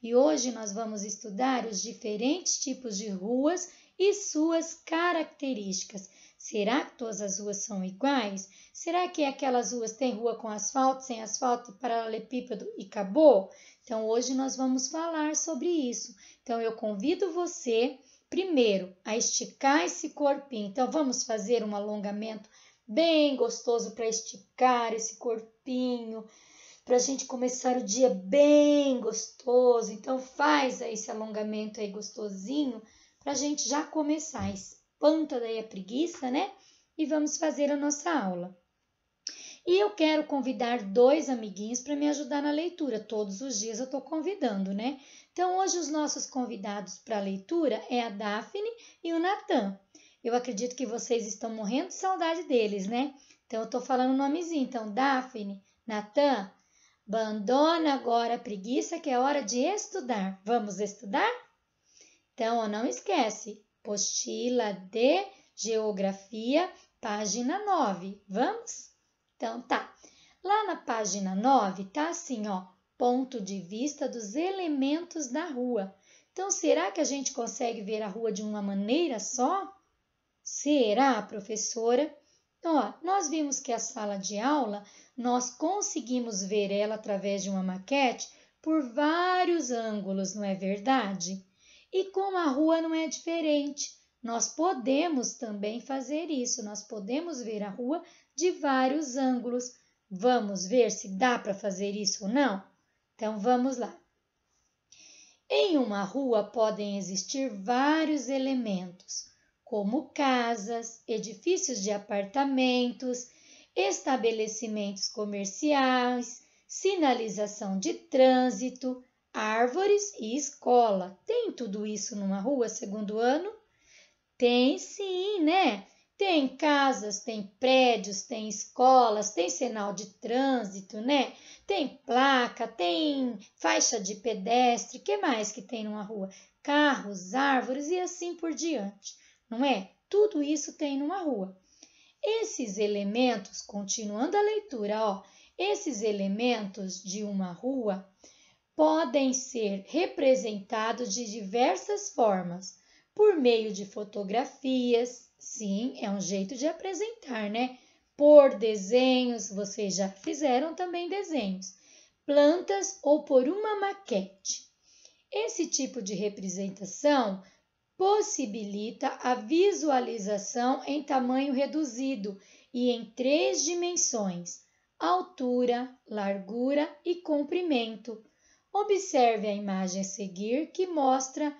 e hoje nós vamos estudar os diferentes tipos de ruas e suas características. Será que todas as ruas são iguais? Será que aquelas ruas têm rua com asfalto, sem asfalto, paralelepípedo e acabou? Então hoje nós vamos falar sobre isso. Então eu convido você primeiro a esticar esse corpinho. Então vamos fazer um alongamento bem gostoso para esticar esse corpinho, para a gente começar o dia bem gostoso. Então faz aí esse alongamento aí gostosinho para a gente já começar. Espanta daí a preguiça, né? E vamos fazer a nossa aula. E eu quero convidar 2 amiguinhos para me ajudar na leitura. Todos os dias eu estou convidando, né? Então hoje os nossos convidados para a leitura é a Daphne e o Natan. Eu acredito que vocês estão morrendo de saudade deles, né? Então eu estou falando o nomezinho. Então Daphne, Natan, abandona agora a preguiça que é hora de estudar. Vamos estudar? Então, não esquece, apostila de Geografia, página 9. Vamos? Então, tá. Lá na página 9, tá assim, ó, ponto de vista dos elementos da rua. Então, será que a gente consegue ver a rua de uma maneira só? Será, professora? Então, ó, nós vimos que a sala de aula, nós conseguimos ver ela através de uma maquete por vários ângulos, não é verdade? E como a rua não é diferente, nós podemos também fazer isso, nós podemos ver a rua de vários ângulos. Vamos ver se dá para fazer isso ou não? Então, vamos lá. Em uma rua podem existir vários elementos, como casas, edifícios de apartamentos, estabelecimentos comerciais, sinalização de trânsito, árvores e escola. Tem tudo isso numa rua, segundo ano? Tem sim, né? Tem casas, tem prédios, tem escolas, tem sinal de trânsito, né? Tem placa, tem faixa de pedestre, o que mais que tem numa rua? Carros, árvores e assim por diante, não é? Tudo isso tem numa rua. Esses elementos, continuando a leitura, ó, esses elementos de uma rua podem ser representados de diversas formas, por meio de fotografias, sim, é um jeito de apresentar, né? Por desenhos, vocês já fizeram também desenhos, plantas ou por uma maquete. Esse tipo de representação possibilita a visualização em tamanho reduzido e em 3 dimensões, altura, largura e comprimento. Observe a imagem a seguir que mostra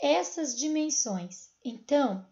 essas dimensões. Então,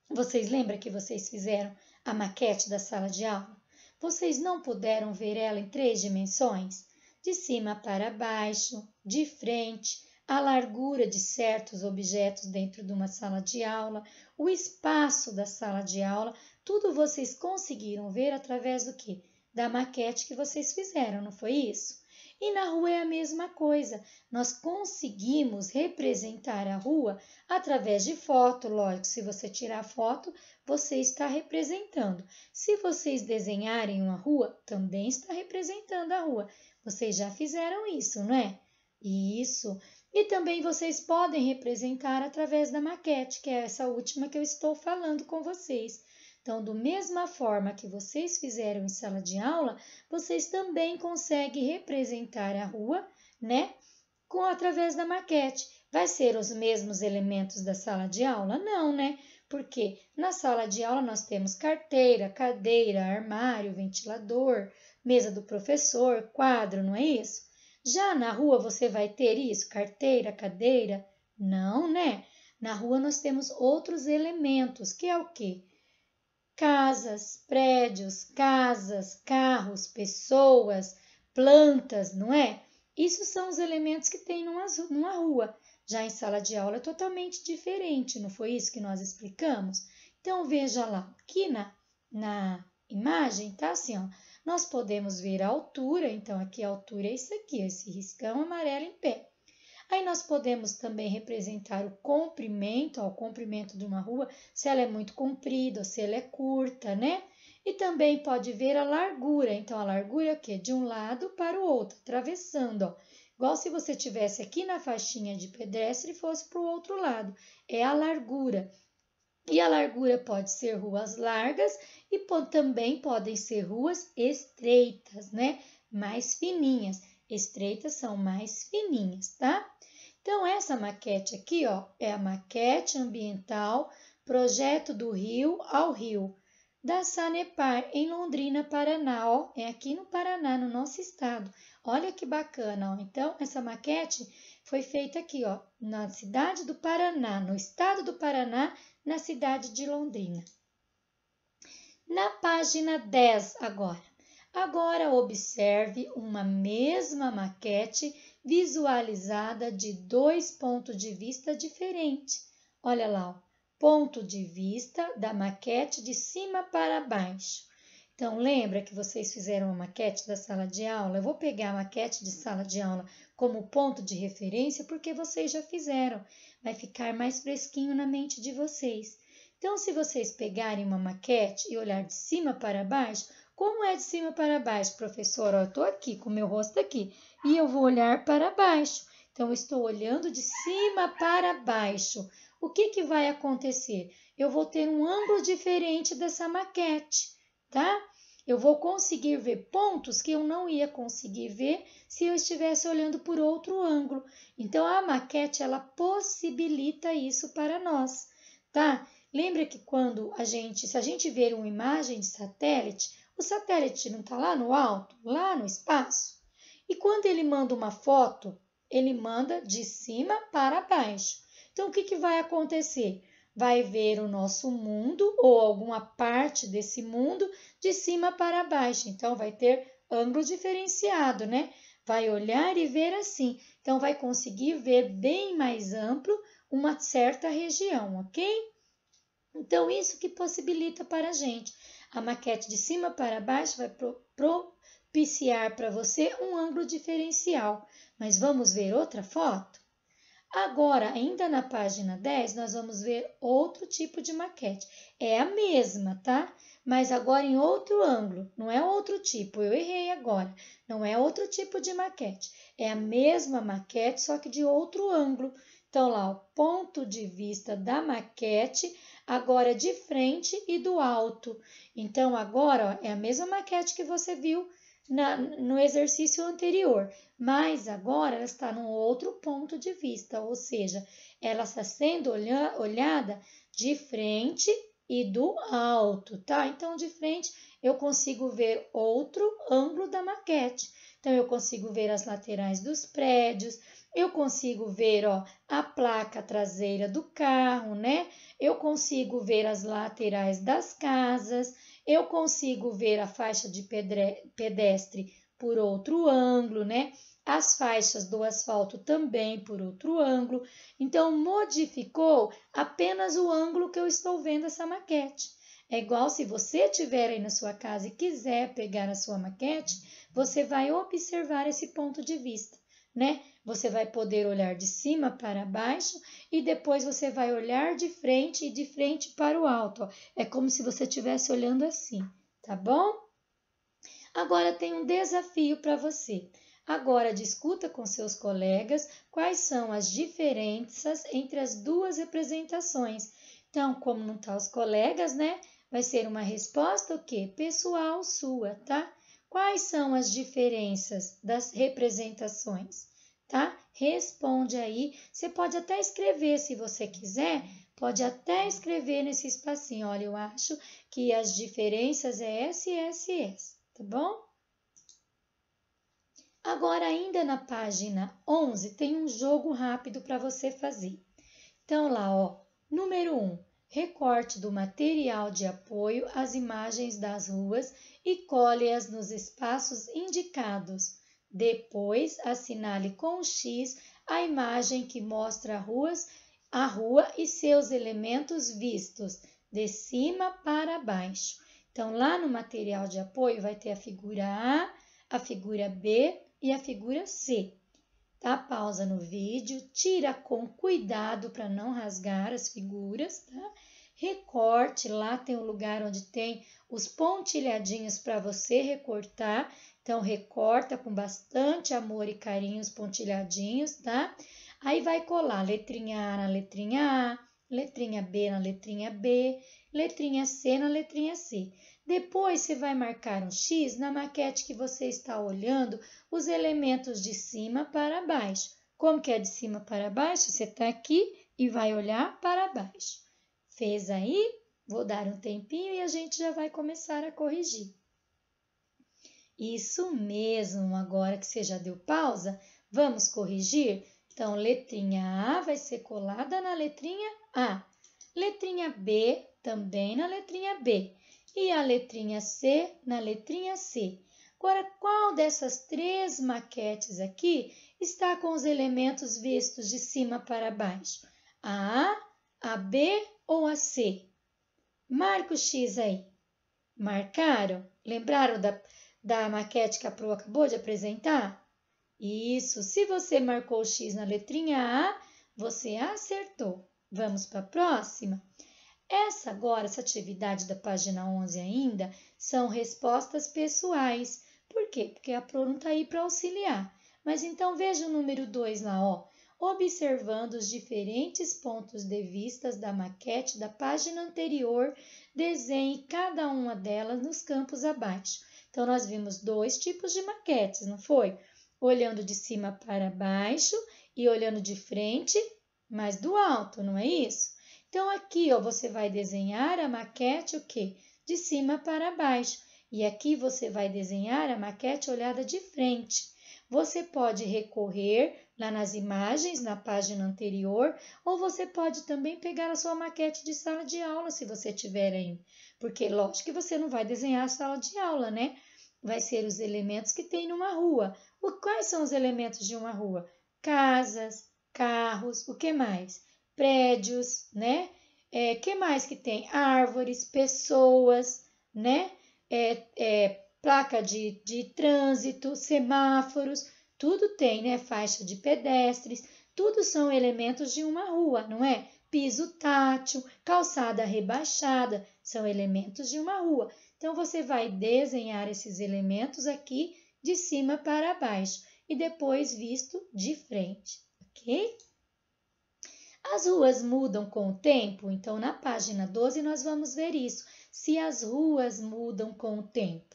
vocês lembram que vocês fizeram a maquete da sala de aula? Vocês não puderam ver ela em 3 dimensões? De cima para baixo, de frente, a largura de certos objetos dentro de uma sala de aula, o espaço da sala de aula, tudo vocês conseguiram ver através do quê? Da maquete que vocês fizeram, não foi isso? E na rua é a mesma coisa, nós conseguimos representar a rua através de foto, lógico, se você tirar foto, você está representando. Se vocês desenharem uma rua, também está representando a rua. Vocês já fizeram isso, não é? Isso. E também vocês podem representar através da maquete, que é essa última que eu estou falando com vocês. Então, da mesma forma que vocês fizeram em sala de aula, vocês também conseguem representar a rua, né? Através da maquete. Vai ser os mesmos elementos da sala de aula? Não, né? Porque na sala de aula nós temos carteira, cadeira, armário, ventilador, mesa do professor, quadro, não é isso? Já na rua você vai ter isso? Carteira, cadeira? Não, né? Na rua nós temos outros elementos, que é o quê? Casas, prédios, carros, pessoas, plantas, não é? Isso são os elementos que tem numa rua. Já em sala de aula é totalmente diferente, não foi isso que nós explicamos? Então, veja lá, aqui na imagem tá assim, ó, nós podemos ver a altura, então aqui a altura é isso aqui, esse riscão amarelo em pé. Aí nós podemos também representar o comprimento, ó, o comprimento de uma rua, se ela é muito comprida ou se ela é curta, né? E também pode ver a largura. Então, a largura é o quê? De um lado para o outro, atravessando, ó. Igual se você tivesse aqui na faixinha de pedestre e fosse para o outro lado. É a largura. E a largura pode ser ruas largas e também podem ser ruas estreitas, né? Mais fininhas. Estreitas são mais fininhas, tá? Então, essa maquete aqui, ó, é a maquete ambiental Projeto do Rio ao Rio, da Sanepar, em Londrina, Paraná, ó. É aqui no Paraná, no nosso estado. Olha que bacana, ó. Então, essa maquete foi feita aqui, ó, na cidade do Paraná, no estado do Paraná, na cidade de Londrina. Na página 10 agora. Agora observe uma mesma maquete visualizada de 2 pontos de vista diferentes. Olha lá, ó, ponto de vista da maquete de cima para baixo. Então, lembra que vocês fizeram a maquete da sala de aula? Eu vou pegar a maquete de sala de aula como ponto de referência porque vocês já fizeram. Vai ficar mais fresquinho na mente de vocês. Então, se vocês pegarem uma maquete e olhar de cima para baixo, como é de cima para baixo, professor? Eu estou aqui com o meu rosto aqui e eu vou olhar para baixo. Então, eu estou olhando de cima para baixo. O que vai acontecer? Eu vou ter um ângulo diferente dessa maquete, tá? Eu vou conseguir ver pontos que eu não ia conseguir ver se eu estivesse olhando por outro ângulo. Então, a maquete, ela possibilita isso para nós, tá? Lembra que se a gente ver uma imagem de satélite, o satélite não está lá no alto, lá no espaço? E quando ele manda uma foto, ele manda de cima para baixo. Então, o que vai acontecer? Vai ver o nosso mundo ou alguma parte desse mundo de cima para baixo. Então, vai ter ângulo diferenciado, né? Vai olhar e ver assim. Então, vai conseguir ver bem mais amplo uma certa região, ok? Então, isso que possibilita para a gente. A maquete de cima para baixo vai propiciar para você um ângulo diferencial. Mas vamos ver outra foto? Agora, ainda na página 10, nós vamos ver outro tipo de maquete. É a mesma, tá? Mas agora em outro ângulo, não é outro tipo, eu errei agora. Não é outro tipo de maquete, é a mesma maquete, só que de outro ângulo. Então, lá, o ponto de vista da maquete, agora de frente e do alto. Então, agora, ó, é a mesma maquete que você viu no exercício anterior, mas agora ela está num outro ponto de vista, ou seja, ela está sendo olhada de frente e do alto, tá? Então, de frente eu consigo ver outro ângulo da maquete. Então, eu consigo ver as laterais dos prédios, eu consigo ver, ó, a placa traseira do carro, né? Eu consigo ver as laterais das casas, eu consigo ver a faixa de pedestre por outro ângulo, né? As faixas do asfalto também por outro ângulo. Então, modificou apenas o ângulo que eu estou vendo essa maquete. É igual se você estiver aí na sua casa e quiser pegar a sua maquete, você vai observar esse ponto de vista, né? Você vai poder olhar de cima para baixo e depois você vai olhar de frente e de frente para o alto. Ó. É como se você estivesse olhando assim, tá bom? Agora tem um desafio para você. Agora discuta com seus colegas quais são as diferenças entre as duas representações. Então, como não tá os colegas, né? Vai ser uma resposta o quê? Pessoal sua, tá? Quais são as diferenças das representações? Tá? Responde aí. Você pode até escrever, se você quiser, pode até escrever nesse espacinho. Olha, eu acho que as diferenças é S, S, S, tá bom? Agora, ainda na página 11, tem um jogo rápido para você fazer. Então, lá, ó, número 1, recorte do material de apoio as imagens das ruas e colhe-as nos espaços indicados. Depois, assinale com X a imagem que mostra a rua e seus elementos vistos, de cima para baixo. Então, lá no material de apoio vai ter a figura A, a figura B e a figura C. Tá? Pausa no vídeo, tira com cuidado para não rasgar as figuras, tá? Recorte, lá tem um lugar onde tem os pontilhadinhos para você recortar. Então, recorta com bastante amor e carinho os pontilhadinhos, tá? Aí vai colar letrinha A na letrinha A, letrinha B na letrinha B, letrinha C na letrinha C. Depois, você vai marcar um X na maquete que você está olhando, os elementos de cima para baixo. Como que é de cima para baixo? Você está aqui e vai olhar para baixo. Fez aí? Vou dar um tempinho e a gente já vai começar a corrigir. Isso mesmo, agora que você já deu pausa, vamos corrigir? Então, letrinha A vai ser colada na letrinha A. Letrinha B também na letrinha B. E a letrinha C na letrinha C. Agora, qual dessas três maquetes aqui está com os elementos vistos de cima para baixo? A A, a B ou a C? Marca o X aí. Marcaram? Lembraram da maquete que a Pro acabou de apresentar? Isso, se você marcou o X na letrinha A, você acertou. Vamos para a próxima? Essa atividade da página 11 ainda, são respostas pessoais. Por quê? Porque a Pro não está aí para auxiliar. Mas então veja o número 2 lá, ó. Observando os diferentes pontos de vista da maquete da página anterior, desenhe cada uma delas nos campos abaixo. Então, nós vimos dois tipos de maquetes, não foi? Olhando de cima para baixo e olhando de frente, mas do alto, não é isso? Então, aqui, ó, você vai desenhar a maquete o quê? De cima para baixo. E aqui você vai desenhar a maquete olhada de frente. Você pode recorrer lá nas imagens, na página anterior, ou você pode também pegar a sua maquete de sala de aula, se você tiver aí. Porque, lógico que você não vai desenhar a sala de aula, né? Vai ser os elementos que tem numa rua. Quais são os elementos de uma rua? Casas, carros, o que mais? Prédios, né? Que mais que tem? Árvores, pessoas, né? Placa de trânsito, semáforos, tudo tem, né? Faixa de pedestres, tudo são elementos de uma rua, não é? Piso tátil, calçada rebaixada, são elementos de uma rua. Então, você vai desenhar esses elementos aqui de cima para baixo e depois visto de frente, ok? As ruas mudam com o tempo? Então, na página 12, nós vamos ver isso. Se as ruas mudam com o tempo.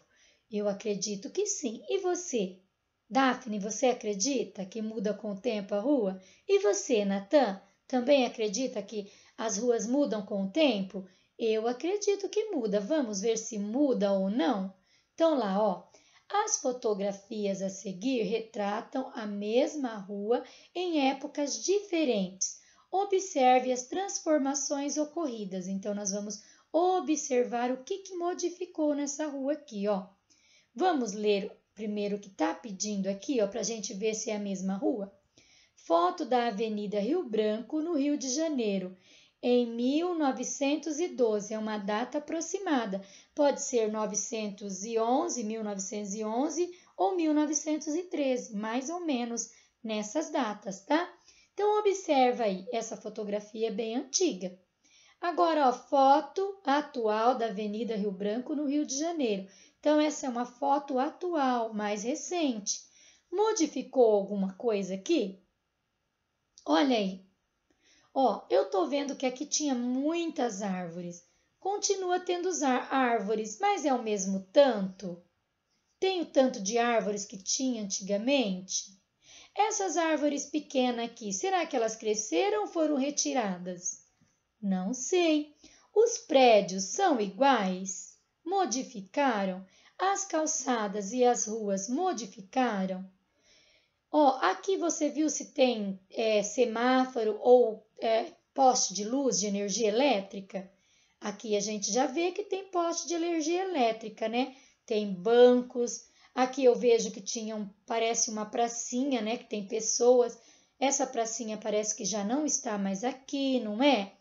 Eu acredito que sim. E você? Daphne, você acredita que muda com o tempo a rua? E você, Natan, também acredita que as ruas mudam com o tempo? Eu acredito que muda. Vamos ver se muda ou não? Então, lá, ó. As fotografias a seguir retratam a mesma rua em épocas diferentes. Observe as transformações ocorridas. Então, nós vamos observar o que modificou nessa rua aqui, ó. Vamos ler primeiro o que está pedindo aqui, ó, para a gente ver se é a mesma rua. Foto da Avenida Rio Branco, no Rio de Janeiro, em 1912. É uma data aproximada. Pode ser 1911 ou 1913, mais ou menos nessas datas, tá? Então, observa aí, essa fotografia é bem antiga. Agora, ó, foto atual da Avenida Rio Branco, no Rio de Janeiro. Então, essa é uma foto atual, mais recente. Modificou alguma coisa aqui? Olha aí. Ó, eu tô vendo que aqui tinha muitas árvores. Continua tendo árvores, mas é o mesmo tanto? Tem o tanto de árvores que tinha antigamente? Essas árvores pequenas aqui, será que elas cresceram ou foram retiradas? Não sei. Os prédios são iguais? Modificaram? As calçadas e as ruas modificaram? Ó, aqui você viu se tem semáforo ou poste de luz de energia elétrica? Aqui a gente já vê que tem poste de energia elétrica, né? Tem bancos. Aqui eu vejo que parece uma pracinha, né? Que tem pessoas. Essa pracinha parece que já não está mais aqui, não é?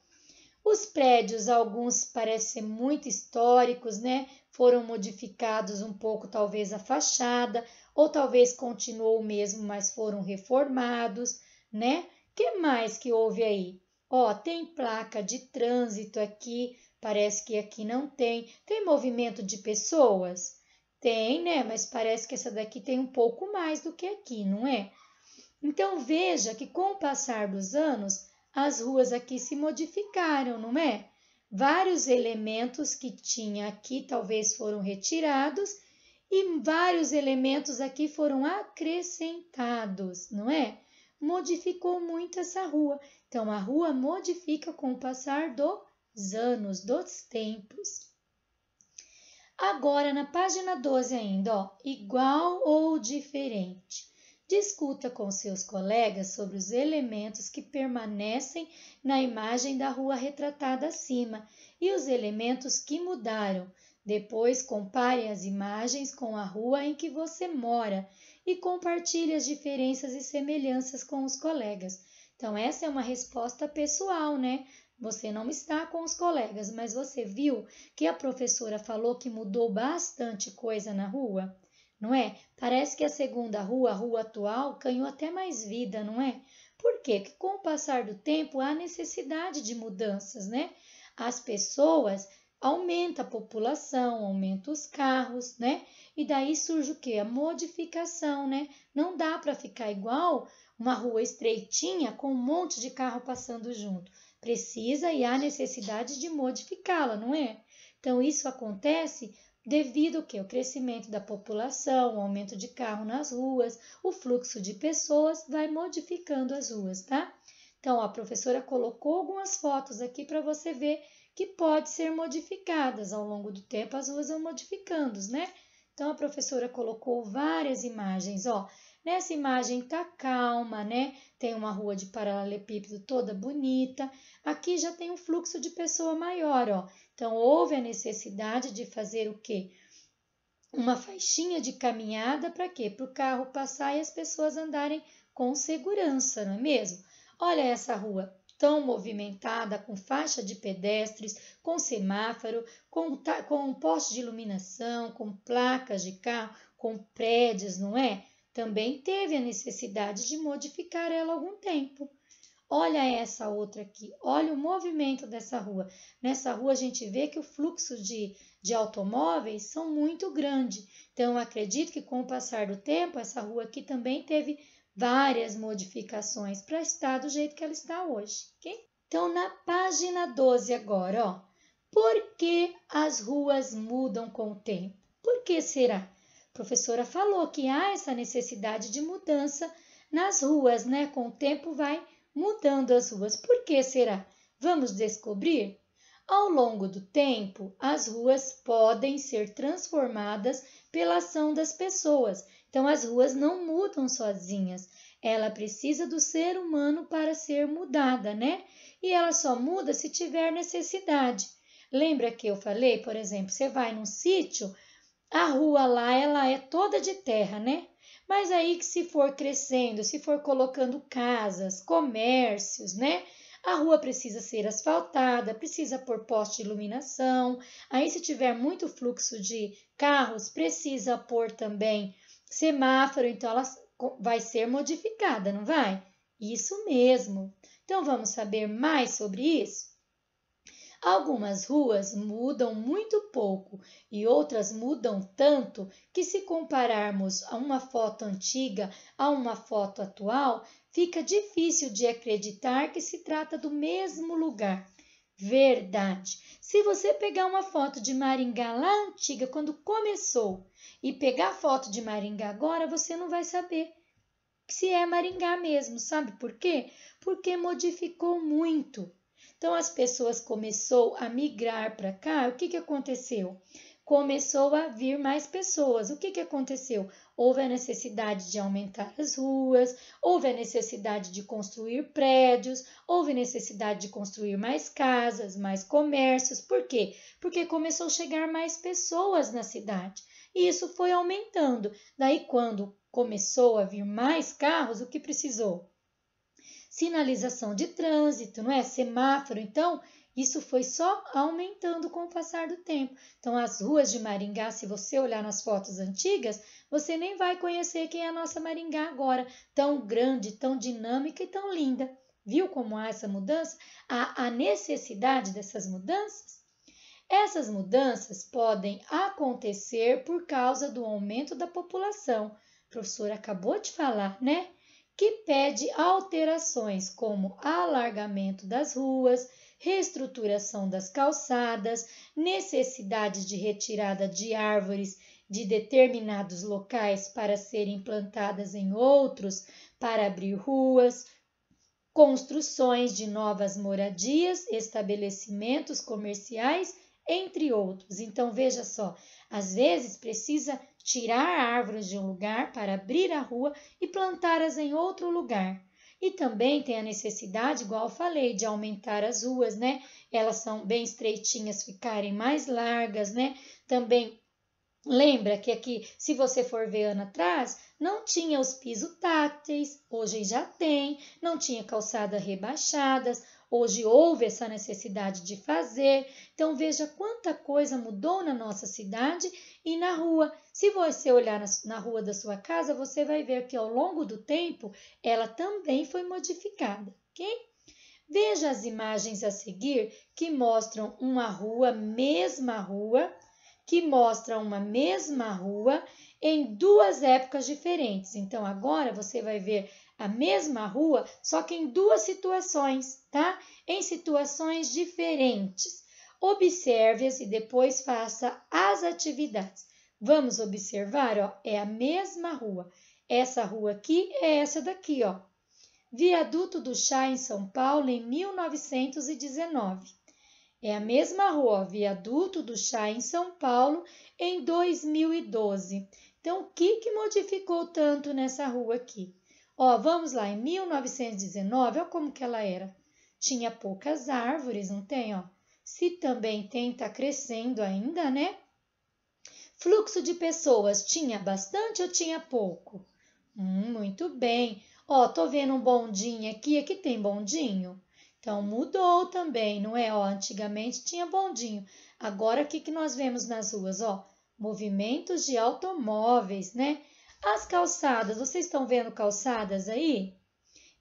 Os prédios, alguns parecem muito históricos, né? Foram modificados um pouco, talvez a fachada, ou talvez continuou o mesmo, mas foram reformados, né? Que mais que houve aí? Ó, tem placa de trânsito aqui, parece que aqui não tem. Tem movimento de pessoas? Tem, né? Mas parece que essa daqui tem um pouco mais do que aqui, não é? Então veja que com o passar dos anos, as ruas aqui se modificaram, não é? Vários elementos que tinha aqui talvez foram retirados e vários elementos aqui foram acrescentados, não é? Modificou muito essa rua. Então a rua modifica com o passar dos anos, dos tempos. Agora na página 12 ainda, ó, igual ou diferente. Discuta com seus colegas sobre os elementos que permanecem na imagem da rua retratada acima e os elementos que mudaram. Depois, compare as imagens com a rua em que você mora e compartilhe as diferenças e semelhanças com os colegas. Então, essa é uma resposta pessoal, né? Você não está com os colegas, mas você viu que a professora falou que mudou bastante coisa na rua? Não é? Parece que a segunda rua, a rua atual, ganhou até mais vida, não é? Por quê? Porque com o passar do tempo há necessidade de mudanças, né? As pessoas aumenta a população, aumenta os carros, né? E daí surge o quê? A modificação, né? Não dá para ficar igual uma rua estreitinha com um monte de carro passando junto. Precisa e há necessidade de modificá-la, não é? Então isso acontece devido ao quê? O crescimento da população, o aumento de carro nas ruas, o fluxo de pessoas vai modificando as ruas, tá? Então, a professora colocou algumas fotos aqui para você ver que pode ser modificadas ao longo do tempo, as ruas vão modificando, né? Então, a professora colocou várias imagens, ó. Nessa imagem tá calma, né? Tem uma rua de paralelepípedo toda bonita. Aqui já tem um fluxo de pessoa maior, ó. Então, houve a necessidade de fazer o quê? Uma faixinha de caminhada para quê? Para o carro passar e as pessoas andarem com segurança, não é mesmo? Olha essa rua tão movimentada, com faixa de pedestres, com semáforo, com poste de iluminação, com placas de carro, com prédios, não é? Também teve a necessidade de modificar ela algum tempo. Olha essa outra aqui, olha o movimento dessa rua. Nessa rua a gente vê que o fluxo de automóveis são muito grande. Então, acredito que com o passar do tempo, essa rua aqui também teve várias modificações para estar do jeito que ela está hoje, ok? Então, na página 12 agora, ó. Por que as ruas mudam com o tempo? Por que será? A professora falou que há essa necessidade de mudança nas ruas, né? Com o tempo vai mudando as ruas. Por que será? Vamos descobrir? Ao longo do tempo, as ruas podem ser transformadas pela ação das pessoas. Então, as ruas não mudam sozinhas. Ela precisa do ser humano para ser mudada, né? E ela só muda se tiver necessidade. Lembra que eu falei, por exemplo, você vai num sítio, a rua lá, ela é toda de terra, né? Mas aí que se for crescendo, se for colocando casas, comércios, né? A rua precisa ser asfaltada, precisa pôr poste de iluminação. Aí se tiver muito fluxo de carros, precisa pôr também semáforo, então ela vai ser modificada, não vai? Isso mesmo. Então vamos saber mais sobre isso? Algumas ruas mudam muito pouco e outras mudam tanto que, se compararmos a uma foto antiga a uma foto atual, fica difícil de acreditar que se trata do mesmo lugar. Verdade! Se você pegar uma foto de Maringá lá antiga, quando começou, e pegar a foto de Maringá agora, você não vai saber se é Maringá mesmo. Sabe por quê? Porque modificou muito. Então, as pessoas começou a migrar para cá. O que aconteceu? Começou a vir mais pessoas. O que aconteceu? Houve a necessidade de aumentar as ruas, houve a necessidade de construir prédios, houve necessidade de construir mais casas, mais comércios. Por quê? Porque começou a chegar mais pessoas na cidade. E isso foi aumentando. Daí, quando começou a vir mais carros, o que precisou? Sinalização de trânsito, não é? Semáforo. Então, isso foi só aumentando com o passar do tempo. Então, as ruas de Maringá, se você olhar nas fotos antigas, você nem vai conhecer quem é a nossa Maringá agora, tão grande, tão dinâmica e tão linda. Viu como há essa mudança? Há a necessidade dessas mudanças? Essas mudanças podem acontecer por causa do aumento da população. O professor acabou de falar, né? Que pede alterações como alargamento das ruas, reestruturação das calçadas, necessidade de retirada de árvores de determinados locais para serem plantadas em outros, para abrir ruas, construções de novas moradias, estabelecimentos comerciais, entre outros. Então, veja só, às vezes precisa tirar árvores de um lugar para abrir a rua e plantá-las em outro lugar. E também tem a necessidade, igual eu falei, de aumentar as ruas, né? Elas são bem estreitinhas, ficarem mais largas, né? Também lembra que aqui, se você for ver ano atrás, não tinha os pisos táteis, hoje já tem, não tinha calçadas rebaixadas, hoje houve essa necessidade de fazer. Então veja quanta coisa mudou na nossa cidade e na rua. Se você olhar na rua da sua casa, você vai ver que ao longo do tempo ela também foi modificada, ok? Veja as imagens a seguir que mostram uma mesma rua em duas épocas diferentes. Então, agora você vai ver a mesma rua, só que em duas situações, tá? Em situações diferentes. Observe-as e depois faça as atividades. Vamos observar, ó, é a mesma rua. Essa rua aqui é essa daqui, ó. Viaduto do Chá, em São Paulo, em 1919. É a mesma rua, Viaduto do Chá, em São Paulo, em 2012. Então, o que modificou tanto nessa rua aqui? Ó, vamos lá, em 1919, olha como que ela era. Tinha poucas árvores, não tem, ó? Se também tem, tá crescendo ainda, né? Fluxo de pessoas, tinha bastante ou tinha pouco? Muito bem. Ó, tô vendo um bondinho aqui tem bondinho? Então, mudou também, não é? Ó, antigamente tinha bondinho. Agora, o que nós vemos nas ruas? Ó, movimentos de automóveis, né? As calçadas, vocês estão vendo calçadas aí?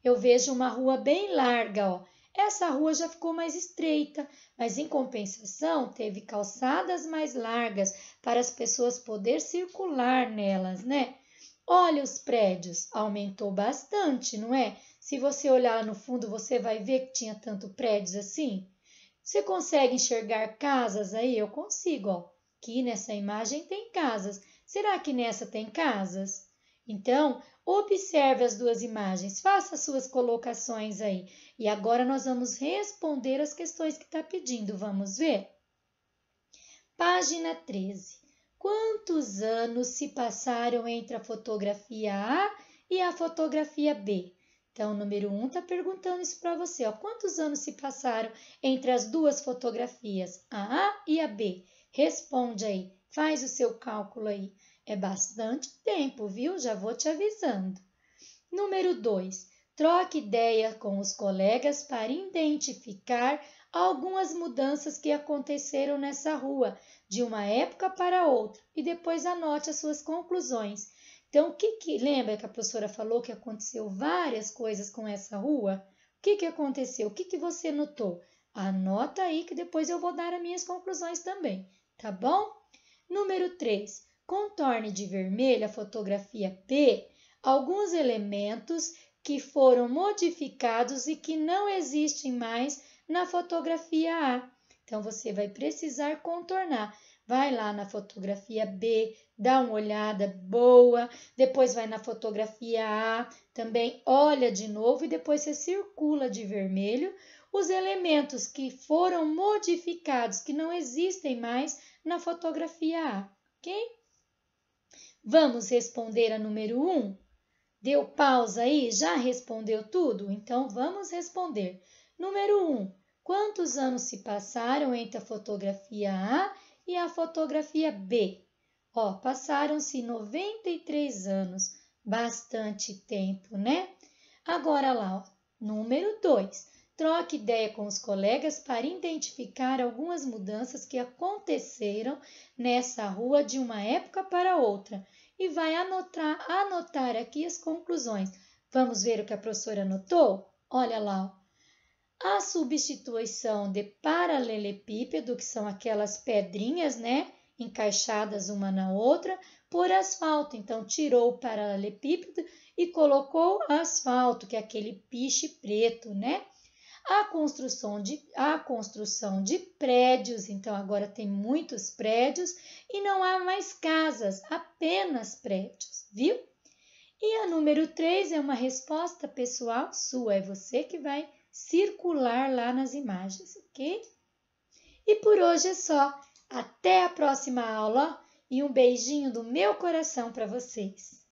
Eu vejo uma rua bem larga, ó. Essa rua já ficou mais estreita, mas em compensação teve calçadas mais largas para as pessoas poderem circular nelas, né? Olha os prédios, aumentou bastante, não é? Se você olhar no fundo, você vai ver que tinha tanto prédios assim. Você consegue enxergar casas aí? Eu consigo, ó. Aqui nessa imagem tem casas. Será que nessa tem casas? Então, observe as duas imagens, faça suas colocações aí. E agora nós vamos responder as questões que está pedindo. Vamos ver? Página 13. Quantos anos se passaram entre a fotografia A e a fotografia B? Então, o número 1 está perguntando isso para você. Ó. Quantos anos se passaram entre as duas fotografias, a A e a B? Responde aí, faz o seu cálculo aí. É bastante tempo, viu? Já vou te avisando. Número 2. Troque ideia com os colegas para identificar algumas mudanças que aconteceram nessa rua, de uma época para outra, e depois anote as suas conclusões. Então, lembra que a professora falou que aconteceu várias coisas com essa rua? O que aconteceu? O que você notou? Anota aí que depois eu vou dar as minhas conclusões também, tá bom? Número 3. Contorne de vermelho a fotografia B alguns elementos que foram modificados e que não existem mais na fotografia A. Então, você vai precisar contornar. Vai lá na fotografia B, dá uma olhada boa, depois vai na fotografia A, também olha de novo e depois você circula de vermelho os elementos que foram modificados, que não existem mais na fotografia A, ok? Vamos responder a número 1? Deu pausa aí? Já respondeu tudo? Então, vamos responder. Número 1. Quantos anos se passaram entre a fotografia A e a fotografia B? Ó, passaram-se 93 anos. Bastante tempo, né? Agora lá, ó, número 2. Troque ideia com os colegas para identificar algumas mudanças que aconteceram nessa rua de uma época para outra. E vai anotar aqui as conclusões. Vamos ver o que a professora anotou? Olha lá, ó. A substituição de paralelepípedo, que são aquelas pedrinhas, né, encaixadas uma na outra, por asfalto. Então, tirou o paralelepípedo e colocou asfalto, que é aquele piche preto, né? A construção de prédios, então agora tem muitos prédios e não há mais casas, apenas prédios, viu? E a número 3 é uma resposta pessoal sua, é você que vai circular lá nas imagens, ok? E por hoje é só. Até a próxima aula e um beijinho do meu coração para vocês.